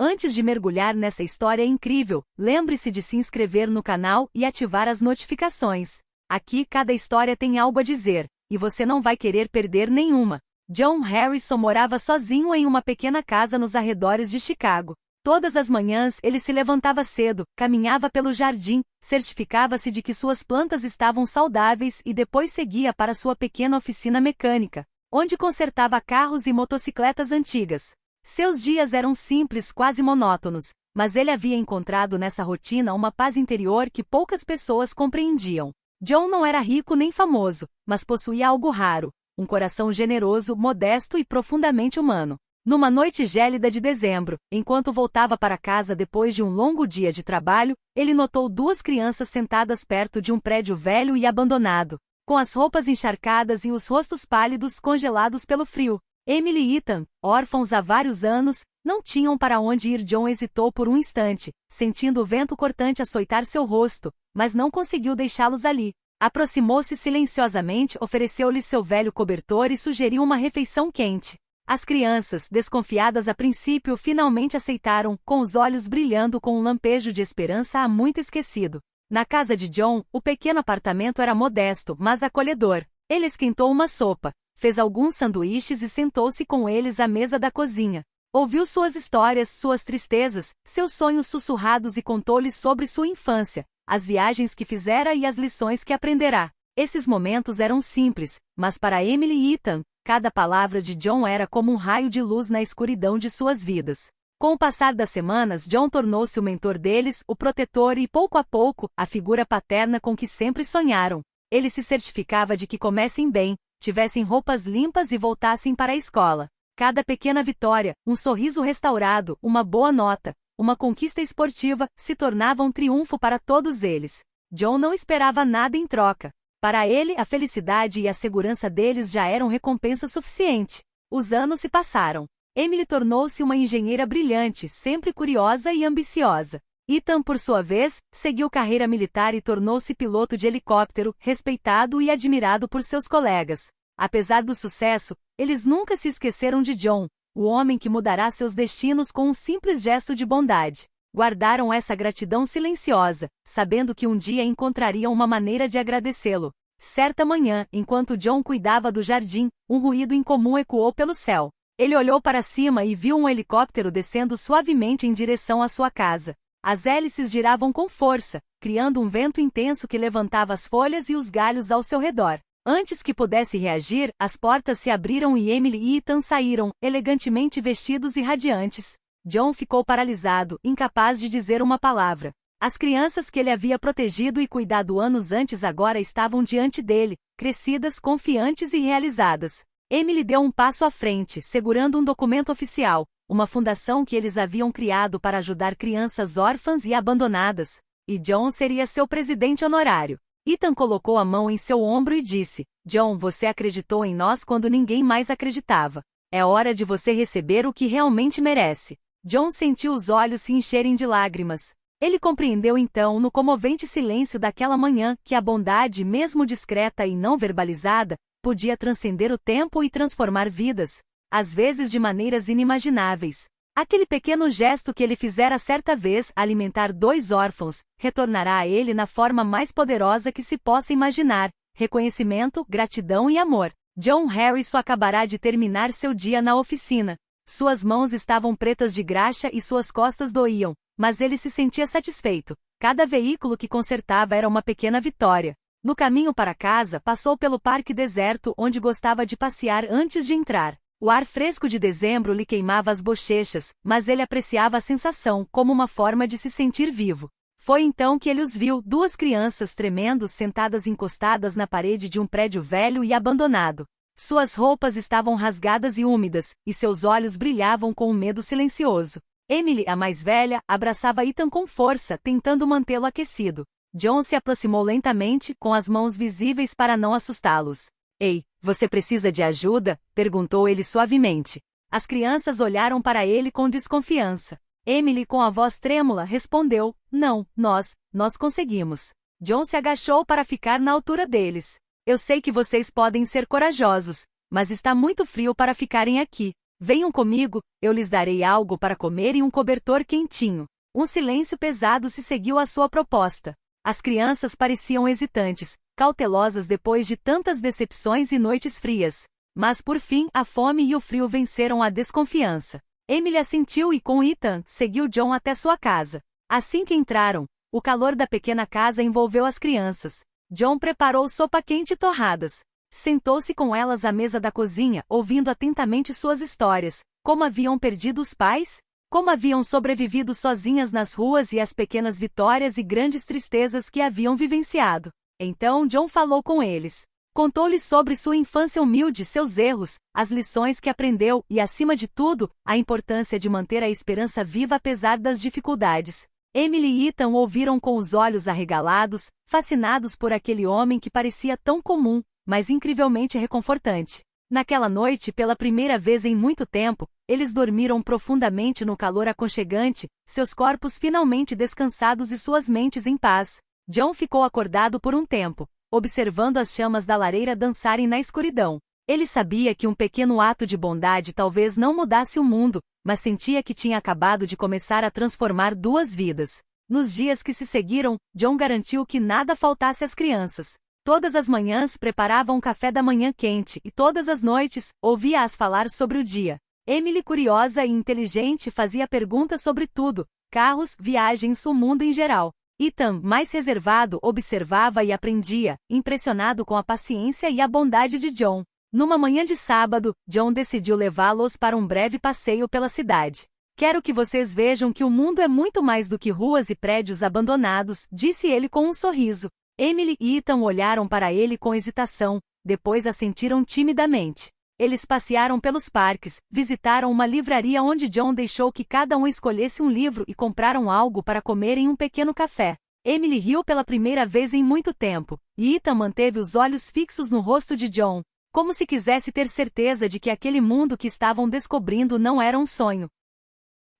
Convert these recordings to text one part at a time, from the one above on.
Antes de mergulhar nessa história incrível, lembre-se de se inscrever no canal e ativar as notificações. Aqui cada história tem algo a dizer, e você não vai querer perder nenhuma. John Harrison morava sozinho em uma pequena casa nos arredores de Chicago. Todas as manhãs ele se levantava cedo, caminhava pelo jardim, certificava-se de que suas plantas estavam saudáveis e depois seguia para sua pequena oficina mecânica, onde consertava carros e motocicletas antigas. Seus dias eram simples, quase monótonos, mas ele havia encontrado nessa rotina uma paz interior que poucas pessoas compreendiam. John não era rico nem famoso, mas possuía algo raro, um coração generoso, modesto e profundamente humano. Numa noite gélida de dezembro, enquanto voltava para casa depois de um longo dia de trabalho, ele notou duas crianças sentadas perto de um prédio velho e abandonado, com as roupas encharcadas e os rostos pálidos congelados pelo frio. Emily e Ethan, órfãos há vários anos, não tinham para onde ir. John hesitou por um instante, sentindo o vento cortante açoitar seu rosto, mas não conseguiu deixá-los ali. Aproximou-se silenciosamente, ofereceu-lhes seu velho cobertor e sugeriu uma refeição quente. As crianças, desconfiadas a princípio, finalmente aceitaram, com os olhos brilhando com um lampejo de esperança há muito esquecido. Na casa de John, o pequeno apartamento era modesto, mas acolhedor. Ele esquentou uma sopa, fez alguns sanduíches e sentou-se com eles à mesa da cozinha. Ouviu suas histórias, suas tristezas, seus sonhos sussurrados e contou-lhes sobre sua infância, as viagens que fizera e as lições que aprenderá. Esses momentos eram simples, mas para Emily e Ethan, cada palavra de John era como um raio de luz na escuridão de suas vidas. Com o passar das semanas, John tornou-se o mentor deles, o protetor e, pouco a pouco, a figura paterna com que sempre sonharam. Ele se certificava de que comessem bem, tivessem roupas limpas e voltassem para a escola. Cada pequena vitória, um sorriso restaurado, uma boa nota, uma conquista esportiva, se tornava um triunfo para todos eles. John não esperava nada em troca. Para ele, a felicidade e a segurança deles já eram recompensa suficiente. Os anos se passaram. Emily tornou-se uma engenheira brilhante, sempre curiosa e ambiciosa. Ethan, por sua vez, seguiu carreira militar e tornou-se piloto de helicóptero, respeitado e admirado por seus colegas. Apesar do sucesso, eles nunca se esqueceram de John, o homem que mudará seus destinos com um simples gesto de bondade. Guardaram essa gratidão silenciosa, sabendo que um dia encontrariam uma maneira de agradecê-lo. Certa manhã, enquanto John cuidava do jardim, um ruído incomum ecoou pelo céu. Ele olhou para cima e viu um helicóptero descendo suavemente em direção à sua casa. As hélices giravam com força, criando um vento intenso que levantava as folhas e os galhos ao seu redor. Antes que pudesse reagir, as portas se abriram e Emily e Ethan saíram, elegantemente vestidos e radiantes. John ficou paralisado, incapaz de dizer uma palavra. As crianças que ele havia protegido e cuidado anos antes agora estavam diante dele, crescidas, confiantes e realizadas. Emily deu um passo à frente, segurando um documento oficial, uma fundação que eles haviam criado para ajudar crianças órfãs e abandonadas. E John seria seu presidente honorário. Ethan colocou a mão em seu ombro e disse: John, você acreditou em nós quando ninguém mais acreditava. É hora de você receber o que realmente merece. John sentiu os olhos se encherem de lágrimas. Ele compreendeu então, no comovente silêncio daquela manhã, que a bondade, mesmo discreta e não verbalizada, podia transcender o tempo e transformar vidas, às vezes de maneiras inimagináveis. Aquele pequeno gesto que ele fizera certa vez, alimentar 2 órfãos, retornará a ele na forma mais poderosa que se possa imaginar: reconhecimento, gratidão e amor. John Harrison acabará de terminar seu dia na oficina. Suas mãos estavam pretas de graxa e suas costas doíam, mas ele se sentia satisfeito. Cada veículo que consertava era uma pequena vitória. No caminho para casa, passou pelo parque deserto onde gostava de passear antes de entrar. O ar fresco de dezembro lhe queimava as bochechas, mas ele apreciava a sensação como uma forma de se sentir vivo. Foi então que ele os viu, 2 crianças tremendo sentadas encostadas na parede de um prédio velho e abandonado. Suas roupas estavam rasgadas e úmidas, e seus olhos brilhavam com um medo silencioso. Emily, a mais velha, abraçava Ethan com força, tentando mantê-lo aquecido. John se aproximou lentamente, com as mãos visíveis para não assustá-los. Ei, você precisa de ajuda? Perguntou ele suavemente. As crianças olharam para ele com desconfiança. Emily, com a voz trêmula, respondeu: não, nós conseguimos. John se agachou para ficar na altura deles. Eu sei que vocês podem ser corajosos, mas está muito frio para ficarem aqui. Venham comigo, eu lhes darei algo para comer e um cobertor quentinho. Um silêncio pesado se seguiu à sua proposta. As crianças pareciam hesitantes, cautelosas depois de tantas decepções e noites frias. Mas por fim, a fome e o frio venceram a desconfiança. Emily assentiu e com Ethan, seguiu John até sua casa. Assim que entraram, o calor da pequena casa envolveu as crianças. John preparou sopa quente e torradas. Sentou-se com elas à mesa da cozinha, ouvindo atentamente suas histórias. Como haviam perdido os pais? Como haviam sobrevivido sozinhas nas ruas e as pequenas vitórias e grandes tristezas que haviam vivenciado. Então John falou com eles. Contou-lhes sobre sua infância humilde, seus erros, as lições que aprendeu e, acima de tudo, a importância de manter a esperança viva apesar das dificuldades. Emily e Ethan ouviram com os olhos arregalados, fascinados por aquele homem que parecia tão comum, mas incrivelmente reconfortante. Naquela noite, pela primeira vez em muito tempo, eles dormiram profundamente no calor aconchegante, seus corpos finalmente descansados e suas mentes em paz. John ficou acordado por um tempo, observando as chamas da lareira dançarem na escuridão. Ele sabia que um pequeno ato de bondade talvez não mudasse o mundo, mas sentia que tinha acabado de começar a transformar duas vidas. Nos dias que se seguiram, John garantiu que nada faltasse às crianças. Todas as manhãs preparava um café da manhã quente e todas as noites, ouvia-as falar sobre o dia. Emily, curiosa e inteligente, fazia perguntas sobre tudo, carros, viagens, o mundo em geral. Ethan, mais reservado, observava e aprendia, impressionado com a paciência e a bondade de John. Numa manhã de sábado, John decidiu levá-los para um breve passeio pela cidade. Quero que vocês vejam que o mundo é muito mais do que ruas e prédios abandonados, disse ele com um sorriso. Emily e Ethan olharam para ele com hesitação, depois assentiram timidamente. Eles passearam pelos parques, visitaram uma livraria onde John deixou que cada um escolhesse um livro e compraram algo para comer em um pequeno café. Emily riu pela primeira vez em muito tempo, e Ethan manteve os olhos fixos no rosto de John, como se quisesse ter certeza de que aquele mundo que estavam descobrindo não era um sonho.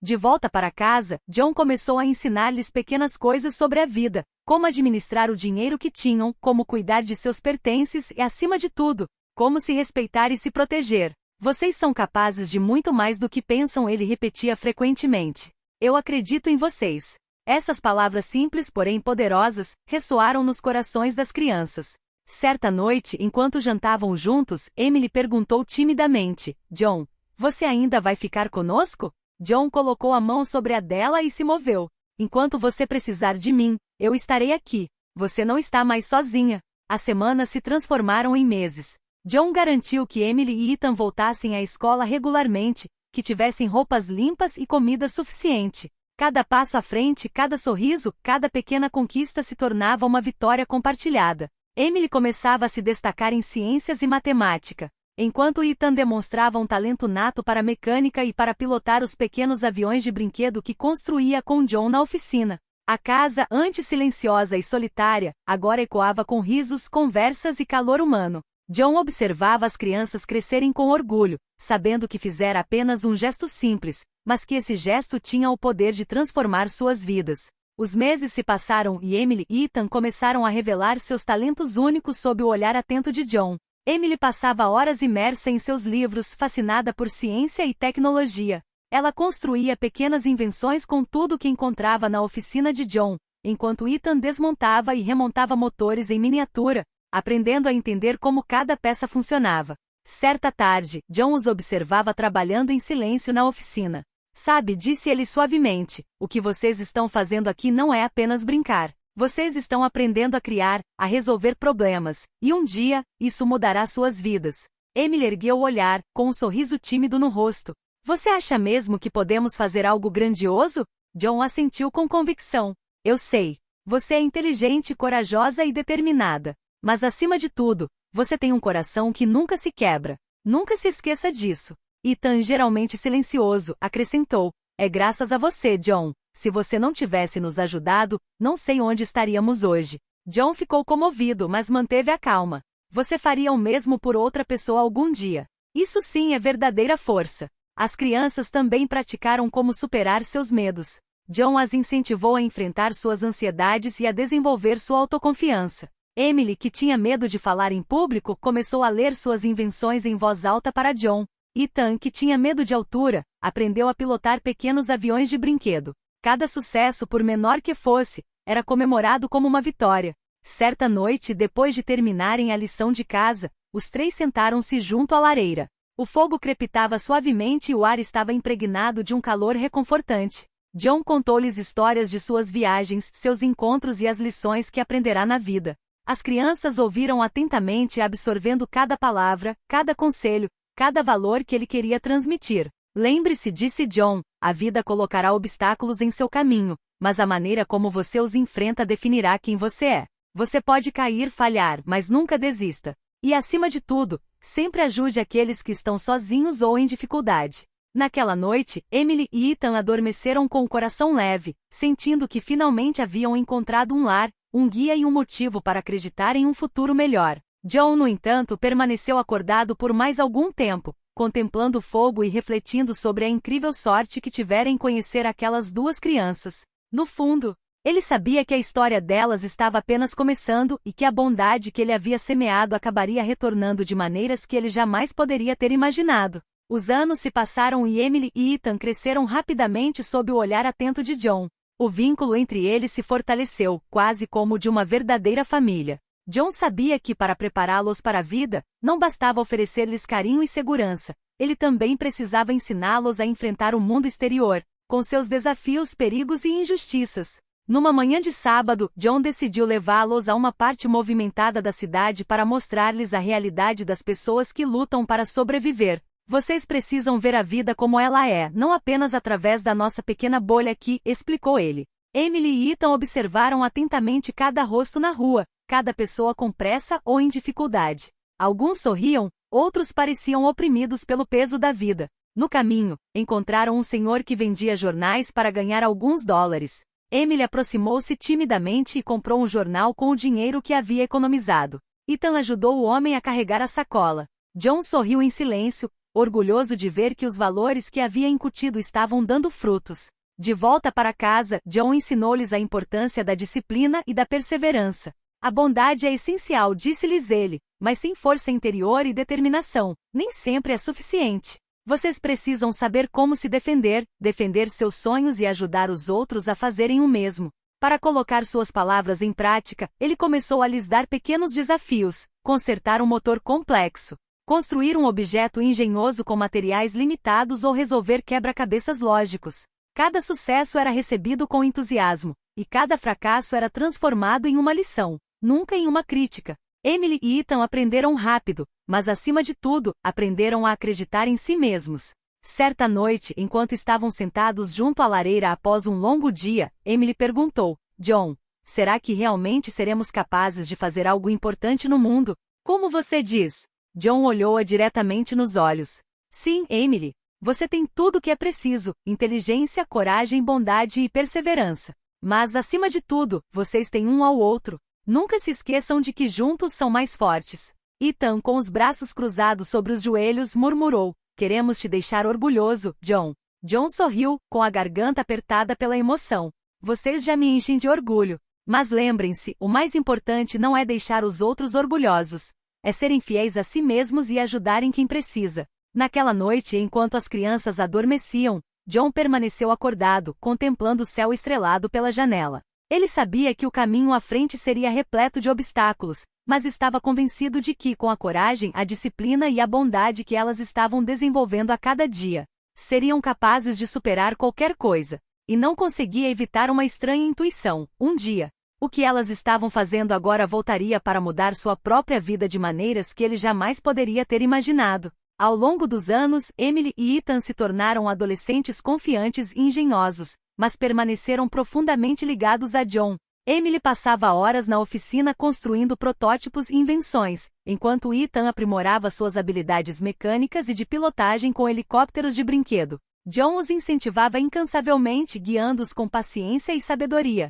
De volta para casa, John começou a ensinar-lhes pequenas coisas sobre a vida, como administrar o dinheiro que tinham, como cuidar de seus pertences e, acima de tudo, como se respeitar e se proteger. Vocês são capazes de muito mais do que pensam, ele repetia frequentemente. Eu acredito em vocês. Essas palavras simples, porém poderosas, ressoaram nos corações das crianças. Certa noite, enquanto jantavam juntos, Emily perguntou timidamente, John, você ainda vai ficar conosco? John colocou a mão sobre a dela e se moveu. Enquanto você precisar de mim, eu estarei aqui. Você não está mais sozinha. As semanas se transformaram em meses. John garantiu que Emily e Ethan voltassem à escola regularmente, que tivessem roupas limpas e comida suficiente. Cada passo à frente, cada sorriso, cada pequena conquista se tornava uma vitória compartilhada. Emily começava a se destacar em ciências e matemática, enquanto Ethan demonstrava um talento nato para mecânica e para pilotar os pequenos aviões de brinquedo que construía com John na oficina. A casa, antes silenciosa e solitária, agora ecoava com risos, conversas e calor humano. John observava as crianças crescerem com orgulho, sabendo que fizera apenas um gesto simples, mas que esse gesto tinha o poder de transformar suas vidas. Os meses se passaram e Emily e Ethan começaram a revelar seus talentos únicos sob o olhar atento de John. Emily passava horas imersa em seus livros, fascinada por ciência e tecnologia. Ela construía pequenas invenções com tudo que encontrava na oficina de John, enquanto Ethan desmontava e remontava motores em miniatura, aprendendo a entender como cada peça funcionava. Certa tarde, John os observava trabalhando em silêncio na oficina. Sabe, disse ele suavemente, o que vocês estão fazendo aqui não é apenas brincar. Vocês estão aprendendo a criar, a resolver problemas, e um dia, isso mudará suas vidas. Emily ergueu o olhar, com um sorriso tímido no rosto. Você acha mesmo que podemos fazer algo grandioso? John assentiu com convicção. Eu sei. Você é inteligente, corajosa e determinada. Mas acima de tudo, você tem um coração que nunca se quebra. Nunca se esqueça disso. Ethan, geralmente silencioso, acrescentou. É graças a você, John. Se você não tivesse nos ajudado, não sei onde estaríamos hoje. John ficou comovido, mas manteve a calma. Você faria o mesmo por outra pessoa algum dia. Isso sim é verdadeira força. As crianças também praticaram como superar seus medos. John as incentivou a enfrentar suas ansiedades e a desenvolver sua autoconfiança. Emily, que tinha medo de falar em público, começou a ler suas invenções em voz alta para John. Ethan, que tinha medo de altura, aprendeu a pilotar pequenos aviões de brinquedo. Cada sucesso, por menor que fosse, era comemorado como uma vitória. Certa noite, depois de terminarem a lição de casa, os três sentaram-se junto à lareira. O fogo crepitava suavemente e o ar estava impregnado de um calor reconfortante. John contou-lhes histórias de suas viagens, seus encontros e as lições que aprenderá na vida. As crianças ouviram atentamente, absorvendo cada palavra, cada conselho, cada valor que ele queria transmitir. Lembre-se, disse John, a vida colocará obstáculos em seu caminho, mas a maneira como você os enfrenta definirá quem você é. Você pode cair, falhar, mas nunca desista. E acima de tudo, sempre ajude aqueles que estão sozinhos ou em dificuldade. Naquela noite, Emily e Ethan adormeceram com o coração leve, sentindo que finalmente haviam encontrado um lar, um guia e um motivo para acreditar em um futuro melhor. John, no entanto, permaneceu acordado por mais algum tempo, contemplando o fogo e refletindo sobre a incrível sorte que tivera em conhecer aquelas duas crianças. No fundo, ele sabia que a história delas estava apenas começando e que a bondade que ele havia semeado acabaria retornando de maneiras que ele jamais poderia ter imaginado. Os anos se passaram e Emily e Ethan cresceram rapidamente sob o olhar atento de John. O vínculo entre eles se fortaleceu, quase como o de uma verdadeira família. John sabia que, para prepará-los para a vida, não bastava oferecer-lhes carinho e segurança. Ele também precisava ensiná-los a enfrentar o mundo exterior, com seus desafios, perigos e injustiças. Numa manhã de sábado, John decidiu levá-los a uma parte movimentada da cidade para mostrar-lhes a realidade das pessoas que lutam para sobreviver. Vocês precisam ver a vida como ela é, não apenas através da nossa pequena bolha aqui, explicou ele. Emily e Ethan observaram atentamente cada rosto na rua, cada pessoa com pressa ou em dificuldade. Alguns sorriam, outros pareciam oprimidos pelo peso da vida. No caminho, encontraram um senhor que vendia jornais para ganhar alguns dólares. Emily aproximou-se timidamente e comprou um jornal com o dinheiro que havia economizado. Ethan ajudou o homem a carregar a sacola. John sorriu em silêncio, orgulhoso de ver que os valores que havia incutido estavam dando frutos. De volta para casa, John ensinou-lhes a importância da disciplina e da perseverança. A bondade é essencial, disse-lhes ele, mas sem força interior e determinação, nem sempre é suficiente. Vocês precisam saber como se defender, defender seus sonhos e ajudar os outros a fazerem o mesmo. Para colocar suas palavras em prática, ele começou a lhes dar pequenos desafios: consertar um motor complexo, construir um objeto engenhoso com materiais limitados ou resolver quebra-cabeças lógicos. Cada sucesso era recebido com entusiasmo, e cada fracasso era transformado em uma lição, nunca em uma crítica. Emily e Ethan aprenderam rápido, mas acima de tudo, aprenderam a acreditar em si mesmos. Certa noite, enquanto estavam sentados junto à lareira após um longo dia, Emily perguntou: John, será que realmente seremos capazes de fazer algo importante no mundo? Como você diz? John olhou-a diretamente nos olhos. Sim, Emily. Você tem tudo o que é preciso: inteligência, coragem, bondade e perseverança. Mas, acima de tudo, vocês têm um ao outro. Nunca se esqueçam de que juntos são mais fortes. Ethan, com os braços cruzados sobre os joelhos, murmurou: queremos te deixar orgulhoso, John. John sorriu, com a garganta apertada pela emoção. Vocês já me enchem de orgulho. Mas lembrem-se, o mais importante não é deixar os outros orgulhosos. É serem fiéis a si mesmos e ajudarem quem precisa. Naquela noite, enquanto as crianças adormeciam, John permaneceu acordado, contemplando o céu estrelado pela janela. Ele sabia que o caminho à frente seria repleto de obstáculos, mas estava convencido de que, com a coragem, a disciplina e a bondade que elas estavam desenvolvendo a cada dia, seriam capazes de superar qualquer coisa. E não conseguia evitar uma estranha intuição: um dia, o que elas estavam fazendo agora voltaria para mudar sua própria vida de maneiras que ele jamais poderia ter imaginado. Ao longo dos anos, Emily e Ethan se tornaram adolescentes confiantes e engenhosos, mas permaneceram profundamente ligados a John. Emily passava horas na oficina construindo protótipos e invenções, enquanto Ethan aprimorava suas habilidades mecânicas e de pilotagem com helicópteros de brinquedo. John os incentivava incansavelmente, guiando-os com paciência e sabedoria.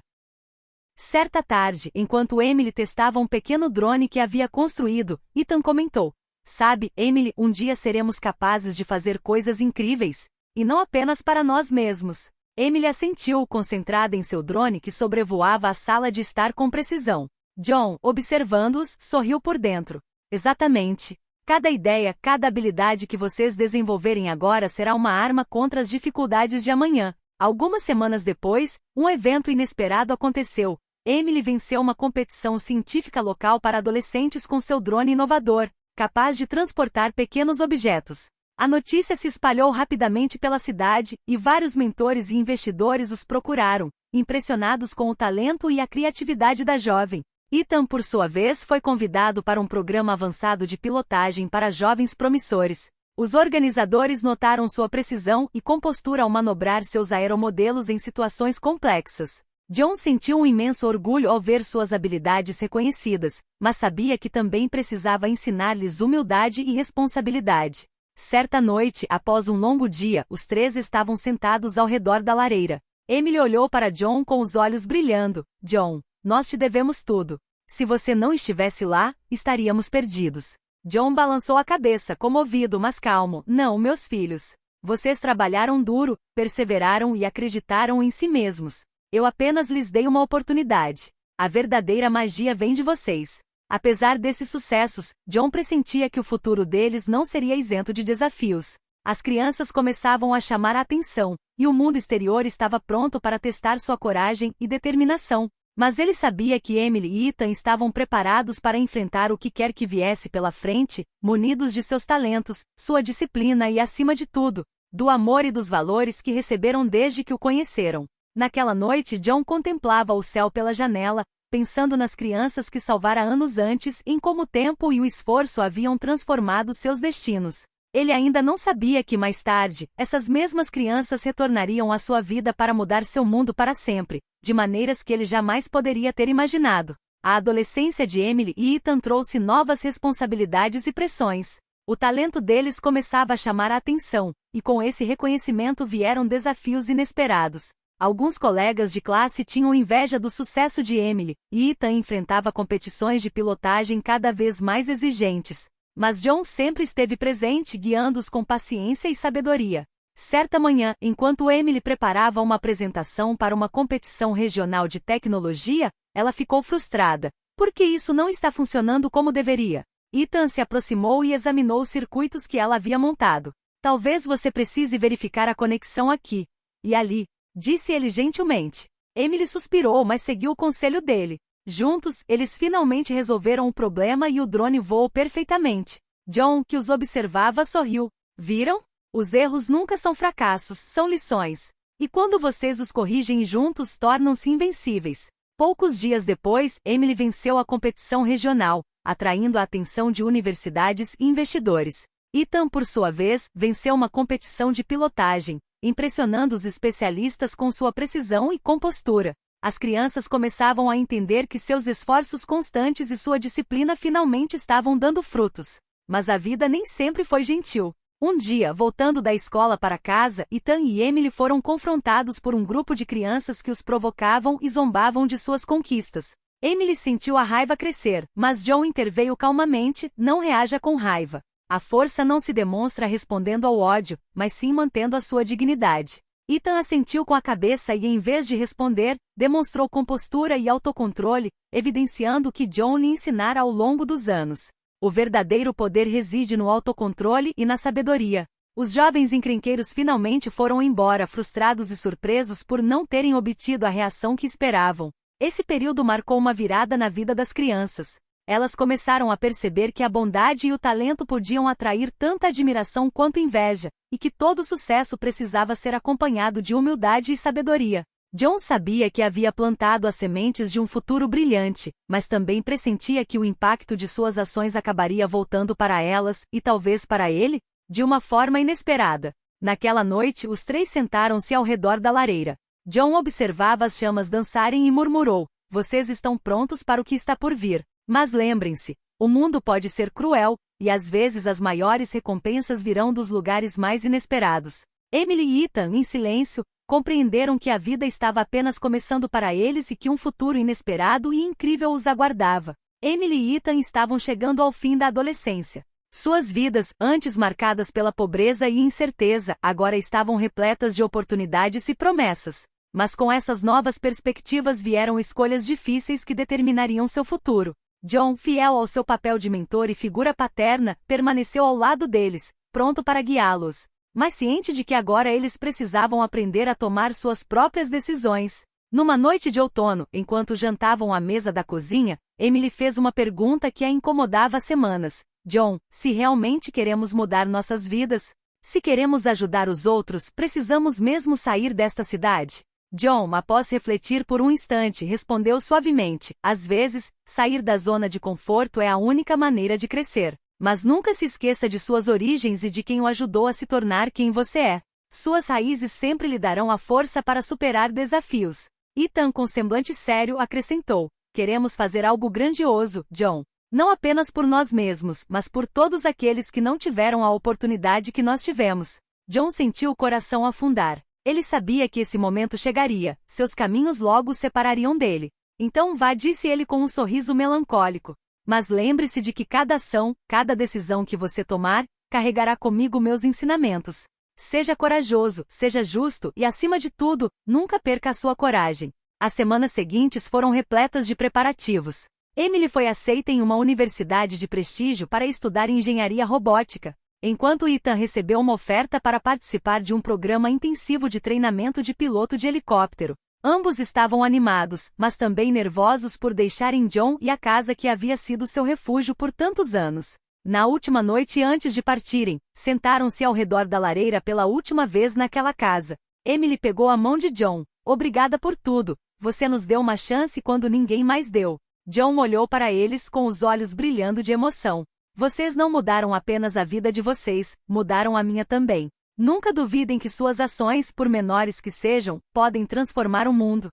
Certa tarde, enquanto Emily testava um pequeno drone que havia construído, Ethan comentou: sabe, Emily, um dia seremos capazes de fazer coisas incríveis. E não apenas para nós mesmos. Emily assentiu, concentrada em seu drone que sobrevoava a sala de estar com precisão. John, observando-os, sorriu por dentro. Exatamente. Cada ideia, cada habilidade que vocês desenvolverem agora será uma arma contra as dificuldades de amanhã. Algumas semanas depois, um evento inesperado aconteceu. Emily venceu uma competição científica local para adolescentes com seu drone inovador, capaz de transportar pequenos objetos. A notícia se espalhou rapidamente pela cidade, e vários mentores e investidores os procuraram, impressionados com o talento e a criatividade da jovem. Ethan, por sua vez, foi convidado para um programa avançado de pilotagem para jovens promissores. Os organizadores notaram sua precisão e compostura ao manobrar seus aeromodelos em situações complexas. John sentiu um imenso orgulho ao ver suas habilidades reconhecidas, mas sabia que também precisava ensinar-lhes humildade e responsabilidade. Certa noite, após um longo dia, os três estavam sentados ao redor da lareira. Emily olhou para John com os olhos brilhando. John, nós te devemos tudo. Se você não estivesse lá, estaríamos perdidos. John balançou a cabeça, comovido, mas calmo. Não, meus filhos. Vocês trabalharam duro, perseveraram e acreditaram em si mesmos. Eu apenas lhes dei uma oportunidade. A verdadeira magia vem de vocês. Apesar desses sucessos, John pressentia que o futuro deles não seria isento de desafios. As crianças começavam a chamar a atenção, e o mundo exterior estava pronto para testar sua coragem e determinação. Mas ele sabia que Emily e Ethan estavam preparados para enfrentar o que quer que viesse pela frente, munidos de seus talentos, sua disciplina e, acima de tudo, do amor e dos valores que receberam desde que o conheceram. Naquela noite, John contemplava o céu pela janela, pensando nas crianças que salvara anos antes e em como o tempo e o esforço haviam transformado seus destinos. Ele ainda não sabia que mais tarde, essas mesmas crianças retornariam à sua vida para mudar seu mundo para sempre, de maneiras que ele jamais poderia ter imaginado. A adolescência de Emily e Ethan trouxe novas responsabilidades e pressões. O talento deles começava a chamar a atenção, e com esse reconhecimento vieram desafios inesperados. Alguns colegas de classe tinham inveja do sucesso de Emily, e Ethan enfrentava competições de pilotagem cada vez mais exigentes. Mas John sempre esteve presente, guiando-os com paciência e sabedoria. Certa manhã, enquanto Emily preparava uma apresentação para uma competição regional de tecnologia, ela ficou frustrada. Por que isso não está funcionando como deveria? Ethan se aproximou e examinou os circuitos que ela havia montado. Talvez você precise verificar a conexão aqui e ali, disse ele gentilmente. Emily suspirou, mas seguiu o conselho dele. Juntos, eles finalmente resolveram o problema e o drone voou perfeitamente. John, que os observava, sorriu. Viram? Os erros nunca são fracassos, são lições. E quando vocês os corrigem juntos, tornam-se invencíveis. Poucos dias depois, Emily venceu a competição regional, atraindo a atenção de universidades e investidores. Ethan, por sua vez, venceu uma competição de pilotagem, impressionando os especialistas com sua precisão e compostura. As crianças começavam a entender que seus esforços constantes e sua disciplina finalmente estavam dando frutos. Mas a vida nem sempre foi gentil. Um dia, voltando da escola para casa, Ethan e Emily foram confrontados por um grupo de crianças que os provocavam e zombavam de suas conquistas. Emily sentiu a raiva crescer, mas John interveio calmamente. Não reaja com raiva. A força não se demonstra respondendo ao ódio, mas sim mantendo a sua dignidade. Ethan assentiu com a cabeça e, em vez de responder, demonstrou compostura e autocontrole, evidenciando o que John lhe ensinara ao longo dos anos. O verdadeiro poder reside no autocontrole e na sabedoria. Os jovens encrenqueiros finalmente foram embora, frustrados e surpresos por não terem obtido a reação que esperavam. Esse período marcou uma virada na vida das crianças. Elas começaram a perceber que a bondade e o talento podiam atrair tanta admiração quanto inveja, e que todo sucesso precisava ser acompanhado de humildade e sabedoria. John sabia que havia plantado as sementes de um futuro brilhante, mas também pressentia que o impacto de suas ações acabaria voltando para elas, e talvez para ele, de uma forma inesperada. Naquela noite, os três sentaram-se ao redor da lareira. John observava as chamas dançarem e murmurou: "Vocês estão prontos para o que está por vir. Mas lembrem-se, o mundo pode ser cruel, e às vezes as maiores recompensas virão dos lugares mais inesperados." Emily e Ethan, em silêncio, compreenderam que a vida estava apenas começando para eles e que um futuro inesperado e incrível os aguardava. Emily e Ethan estavam chegando ao fim da adolescência. Suas vidas, antes marcadas pela pobreza e incerteza, agora estavam repletas de oportunidades e promessas. Mas com essas novas perspectivas vieram escolhas difíceis que determinariam seu futuro. John, fiel ao seu papel de mentor e figura paterna, permaneceu ao lado deles, pronto para guiá-los, mas ciente de que agora eles precisavam aprender a tomar suas próprias decisões. Numa noite de outono, enquanto jantavam à mesa da cozinha, Emily fez uma pergunta que a incomodava há semanas. John, se realmente queremos mudar nossas vidas, se queremos ajudar os outros, precisamos mesmo sair desta cidade? John, após refletir por um instante, respondeu suavemente: às vezes, sair da zona de conforto é a única maneira de crescer. Mas nunca se esqueça de suas origens e de quem o ajudou a se tornar quem você é. Suas raízes sempre lhe darão a força para superar desafios. Ethan, com semblante sério, acrescentou: queremos fazer algo grandioso, John. Não apenas por nós mesmos, mas por todos aqueles que não tiveram a oportunidade que nós tivemos. John sentiu o coração afundar. Ele sabia que esse momento chegaria, seus caminhos logo o separariam dele. Então vá, disse ele com um sorriso melancólico. Mas lembre-se de que cada ação, cada decisão que você tomar, carregará comigo meus ensinamentos. Seja corajoso, seja justo e, acima de tudo, nunca perca a sua coragem. As semanas seguintes foram repletas de preparativos. Emily foi aceita em uma universidade de prestígio para estudar engenharia robótica, enquanto Ethan recebeu uma oferta para participar de um programa intensivo de treinamento de piloto de helicóptero. Ambos estavam animados, mas também nervosos por deixarem John e a casa que havia sido seu refúgio por tantos anos. Na última noite antes de partirem, sentaram-se ao redor da lareira pela última vez naquela casa. Emily pegou a mão de John. Obrigada por tudo. Você nos deu uma chance quando ninguém mais deu. John olhou para eles com os olhos brilhando de emoção. Vocês não mudaram apenas a vida de vocês, mudaram a minha também. Nunca duvidem que suas ações, por menores que sejam, podem transformar o mundo.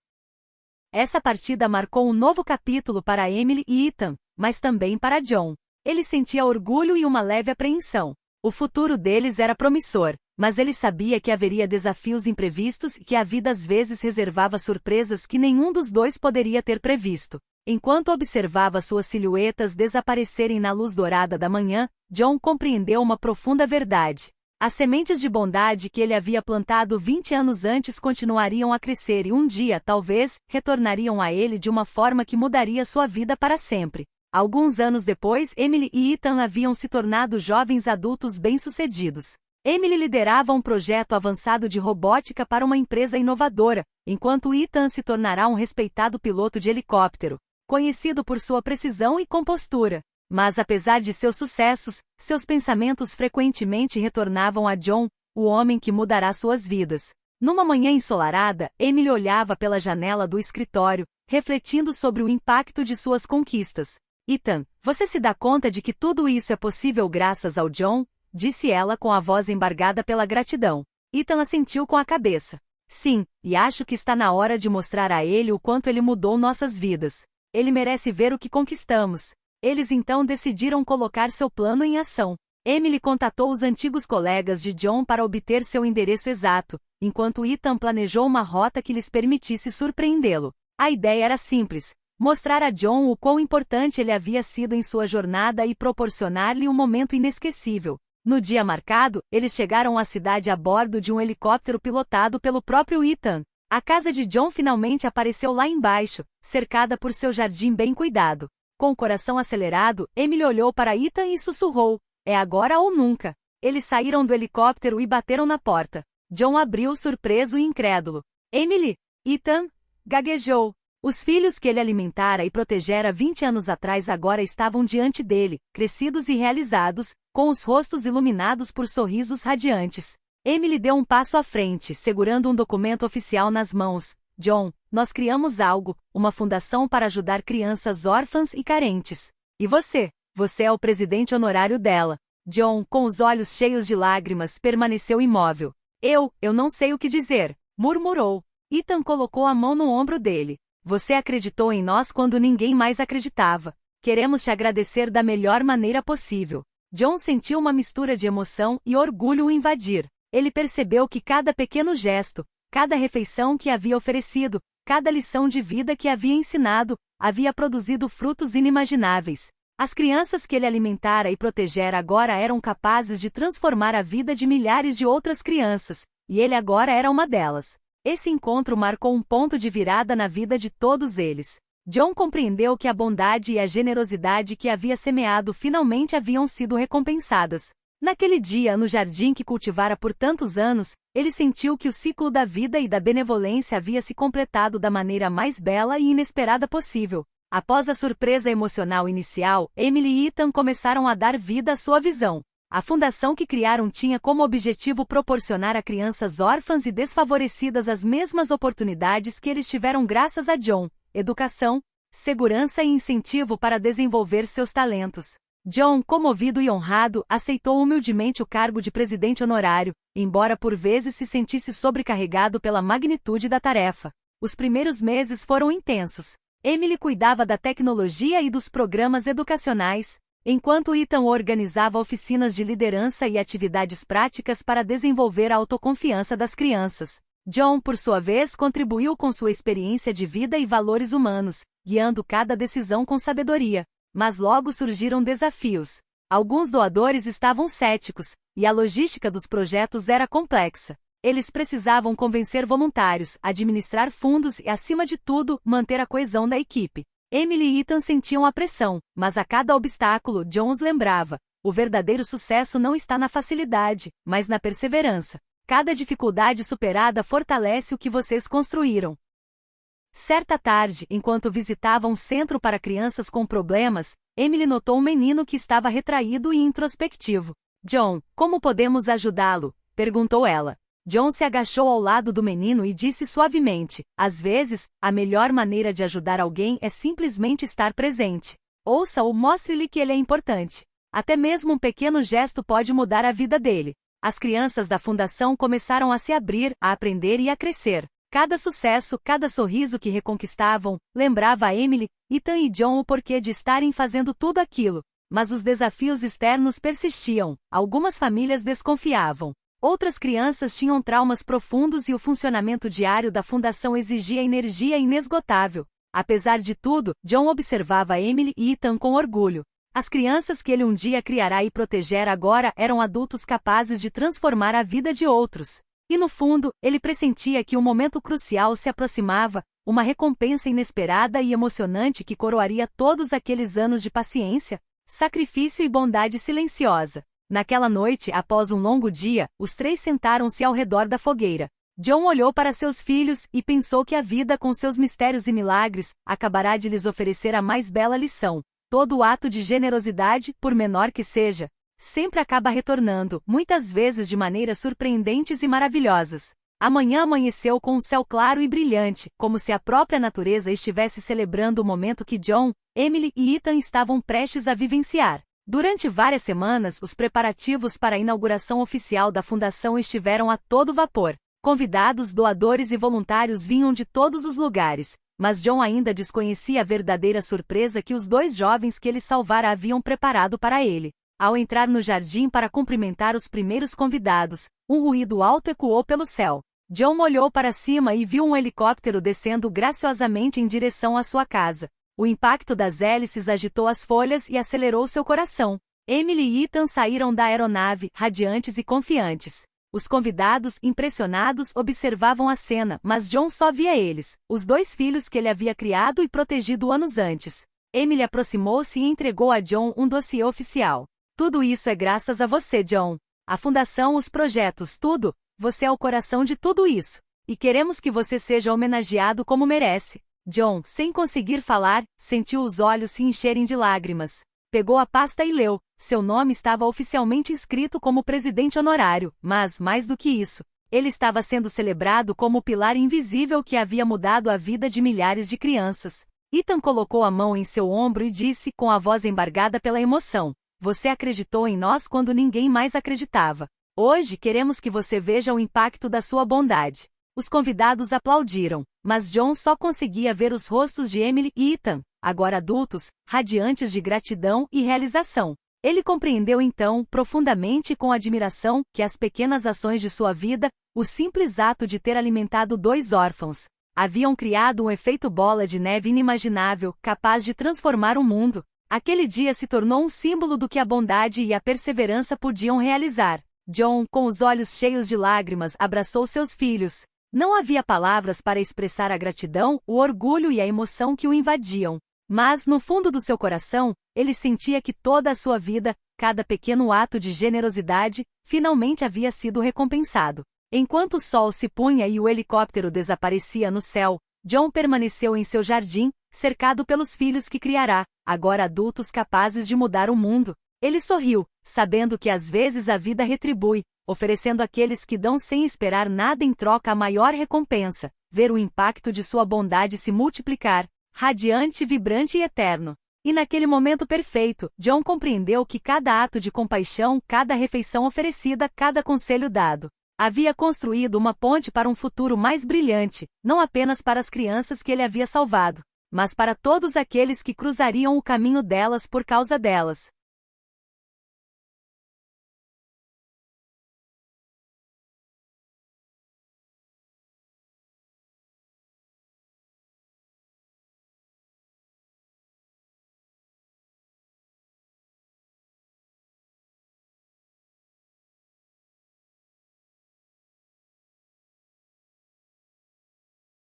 Essa partida marcou um novo capítulo para Emily e Ethan, mas também para John. Ele sentia orgulho e uma leve apreensão. O futuro deles era promissor, mas ele sabia que haveria desafios imprevistos e que a vida às vezes reservava surpresas que nenhum dos dois poderia ter previsto. Enquanto observava suas silhuetas desaparecerem na luz dourada da manhã, John compreendeu uma profunda verdade. As sementes de bondade que ele havia plantado 20 anos antes continuariam a crescer e um dia, talvez, retornariam a ele de uma forma que mudaria sua vida para sempre. Alguns anos depois, Emily e Ethan haviam se tornado jovens adultos bem-sucedidos. Emily liderava um projeto avançado de robótica para uma empresa inovadora, enquanto Ethan se tornará um respeitado piloto de helicóptero, conhecido por sua precisão e compostura. Mas apesar de seus sucessos, seus pensamentos frequentemente retornavam a John, o homem que mudará suas vidas. Numa manhã ensolarada, Emily olhava pela janela do escritório, refletindo sobre o impacto de suas conquistas. Ethan, você se dá conta de que tudo isso é possível graças ao John? Disse ela com a voz embargada pela gratidão. Ethan assentiu com a cabeça. Sim, e acho que está na hora de mostrar a ele o quanto ele mudou nossas vidas. Ele merece ver o que conquistamos. Eles então decidiram colocar seu plano em ação. Emily contatou os antigos colegas de John para obter seu endereço exato, enquanto Ethan planejou uma rota que lhes permitisse surpreendê-lo. A ideia era simples: mostrar a John o quão importante ele havia sido em sua jornada e proporcionar-lhe um momento inesquecível. No dia marcado, eles chegaram à cidade a bordo de um helicóptero pilotado pelo próprio Ethan. A casa de John finalmente apareceu lá embaixo, cercada por seu jardim bem cuidado. Com o coração acelerado, Emily olhou para Ethan e sussurrou: é agora ou nunca. Eles saíram do helicóptero e bateram na porta. John abriu surpreso e incrédulo. Emily? Ethan? Gaguejou. Os filhos que ele alimentara e protegera 20 anos atrás agora estavam diante dele, crescidos e realizados, com os rostos iluminados por sorrisos radiantes. Emily deu um passo à frente, segurando um documento oficial nas mãos. John, nós criamos algo, uma fundação para ajudar crianças órfãs e carentes. E você? Você é o presidente honorário dela. John, com os olhos cheios de lágrimas, permaneceu imóvel. Eu não sei o que dizer, murmurou. Ethan colocou a mão no ombro dele. Você acreditou em nós quando ninguém mais acreditava. Queremos te agradecer da melhor maneira possível. John sentiu uma mistura de emoção e orgulho o invadir. Ele percebeu que cada pequeno gesto, cada refeição que havia oferecido, cada lição de vida que havia ensinado, havia produzido frutos inimagináveis. As crianças que ele alimentara e protegera agora eram capazes de transformar a vida de milhares de outras crianças, e ele agora era uma delas. Esse encontro marcou um ponto de virada na vida de todos eles. John compreendeu que a bondade e a generosidade que havia semeado finalmente haviam sido recompensadas. Naquele dia, no jardim que cultivara por tantos anos, ele sentiu que o ciclo da vida e da benevolência havia se completado da maneira mais bela e inesperada possível. Após a surpresa emocional inicial, Emily e Ethan começaram a dar vida à sua visão. A fundação que criaram tinha como objetivo proporcionar a crianças órfãs e desfavorecidas as mesmas oportunidades que eles tiveram graças a John: educação, segurança e incentivo para desenvolver seus talentos. John, comovido e honrado, aceitou humildemente o cargo de presidente honorário, embora por vezes se sentisse sobrecarregado pela magnitude da tarefa. Os primeiros meses foram intensos. Emily cuidava da tecnologia e dos programas educacionais, enquanto Ethan organizava oficinas de liderança e atividades práticas para desenvolver a autoconfiança das crianças. John, por sua vez, contribuiu com sua experiência de vida e valores humanos, guiando cada decisão com sabedoria. Mas logo surgiram desafios. Alguns doadores estavam céticos, e a logística dos projetos era complexa. Eles precisavam convencer voluntários, administrar fundos e, acima de tudo, manter a coesão da equipe. Emily e Ethan sentiam a pressão, mas a cada obstáculo, John os lembrava: o verdadeiro sucesso não está na facilidade, mas na perseverança. Cada dificuldade superada fortalece o que vocês construíram. Certa tarde, enquanto visitava um centro para crianças com problemas, Emily notou um menino que estava retraído e introspectivo. John, como podemos ajudá-lo? Perguntou ela. John se agachou ao lado do menino e disse suavemente: às vezes, a melhor maneira de ajudar alguém é simplesmente estar presente. Ouça-o, mostre-lhe que ele é importante. Até mesmo um pequeno gesto pode mudar a vida dele. As crianças da fundação começaram a se abrir, a aprender e a crescer. Cada sucesso, cada sorriso que reconquistavam, lembrava a Emily, Ethan e John o porquê de estarem fazendo tudo aquilo. Mas os desafios externos persistiam. Algumas famílias desconfiavam. Outras crianças tinham traumas profundos e o funcionamento diário da fundação exigia energia inesgotável. Apesar de tudo, John observava Emily e Ethan com orgulho. As crianças que ele um dia criará e proteger agora eram adultos capazes de transformar a vida de outros. E no fundo, ele pressentia que um momento crucial se aproximava, uma recompensa inesperada e emocionante que coroaria todos aqueles anos de paciência, sacrifício e bondade silenciosa. Naquela noite, após um longo dia, os três sentaram-se ao redor da fogueira. John olhou para seus filhos e pensou que a vida, com seus mistérios e milagres, acabará de lhes oferecer a mais bela lição. Todo ato de generosidade, por menor que seja, sempre acaba retornando, muitas vezes de maneiras surpreendentes e maravilhosas. Amanhã amanheceu com um céu claro e brilhante, como se a própria natureza estivesse celebrando o momento que John, Emily e Ethan estavam prestes a vivenciar. Durante várias semanas, os preparativos para a inauguração oficial da fundação estiveram a todo vapor. Convidados, doadores e voluntários vinham de todos os lugares, mas John ainda desconhecia a verdadeira surpresa que os dois jovens que ele salvara haviam preparado para ele. Ao entrar no jardim para cumprimentar os primeiros convidados, um ruído alto ecoou pelo céu. John olhou para cima e viu um helicóptero descendo graciosamente em direção à sua casa. O impacto das hélices agitou as folhas e acelerou seu coração. Emily e Ethan saíram da aeronave, radiantes e confiantes. Os convidados, impressionados, observavam a cena, mas John só via eles, os dois filhos que ele havia criado e protegido anos antes. Emily aproximou-se e entregou a John um dossiê oficial. Tudo isso é graças a você, John. A fundação, os projetos, tudo. Você é o coração de tudo isso. E queremos que você seja homenageado como merece. John, sem conseguir falar, sentiu os olhos se encherem de lágrimas. Pegou a pasta e leu. Seu nome estava oficialmente inscrito como presidente honorário, mas, mais do que isso, ele estava sendo celebrado como o pilar invisível que havia mudado a vida de milhares de crianças. Ethan colocou a mão em seu ombro e disse, com a voz embargada pela emoção: você acreditou em nós quando ninguém mais acreditava. Hoje queremos que você veja o impacto da sua bondade. Os convidados aplaudiram, mas John só conseguia ver os rostos de Emily e Ethan, agora adultos, radiantes de gratidão e realização. Ele compreendeu então, profundamente e com admiração, que as pequenas ações de sua vida, o simples ato de ter alimentado dois órfãos, haviam criado um efeito bola de neve inimaginável, capaz de transformar o mundo. Aquele dia se tornou um símbolo do que a bondade e a perseverança podiam realizar. John, com os olhos cheios de lágrimas, abraçou seus filhos. Não havia palavras para expressar a gratidão, o orgulho e a emoção que o invadiam. Mas, no fundo do seu coração, ele sentia que toda a sua vida, cada pequeno ato de generosidade, finalmente havia sido recompensado. Enquanto o sol se punha e o helicóptero desaparecia no céu, John permaneceu em seu jardim, cercado pelos filhos que criará, agora adultos capazes de mudar o mundo. Ele sorriu, sabendo que às vezes a vida retribui, oferecendo àqueles que dão sem esperar nada em troca a maior recompensa, ver o impacto de sua bondade se multiplicar, radiante, vibrante e eterno. E naquele momento perfeito, John compreendeu que cada ato de compaixão, cada refeição oferecida, cada conselho dado, havia construído uma ponte para um futuro mais brilhante, não apenas para as crianças que ele havia salvado, mas para todos aqueles que cruzariam o caminho delas por causa delas.